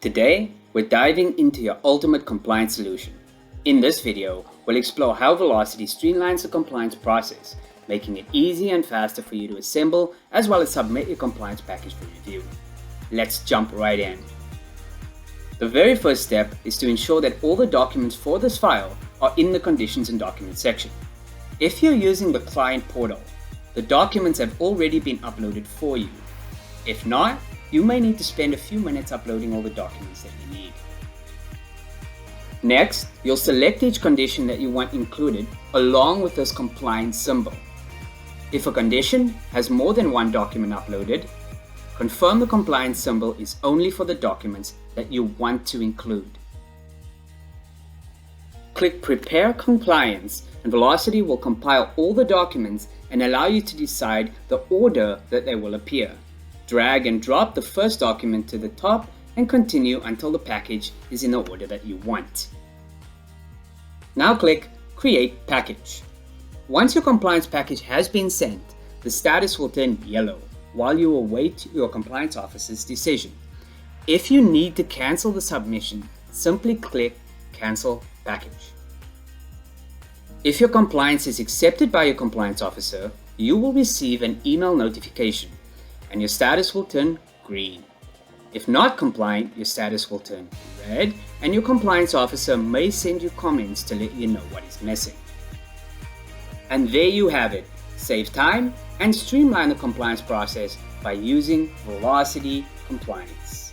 Today, we're diving into your ultimate compliance solution. In this video, we'll explore how Velocity streamlines the compliance process, making it easy and faster for you to assemble as well as submit your compliance package for review. Let's jump right in. The very first step is to ensure that all the documents for this file are in the Conditions and Documents section. If you're using the client portal, the documents have already been uploaded for you. If not, you may need to spend a few minutes uploading all the documents that you need. Next, you'll select each condition that you want included along with this compliance symbol. If a condition has more than one document uploaded, confirm the compliance symbol is only for the documents that you want to include. Click Prepare Compliance and Velocity will compile all the documents and allow you to decide the order that they will appear. Drag and drop the first document to the top and continue until the package is in the order that you want. Now click Create Package. Once your compliance package has been sent, the status will turn yellow while you await your compliance officer's decision. If you need to cancel the submission, simply click Cancel Package. If your compliance is accepted by your compliance officer, you will receive an email notification and your status will turn green. If not compliant, your status will turn red and your compliance officer may send you comments to let you know what is missing. And there you have it. Save time and streamline the compliance process by using Velocity Compliance.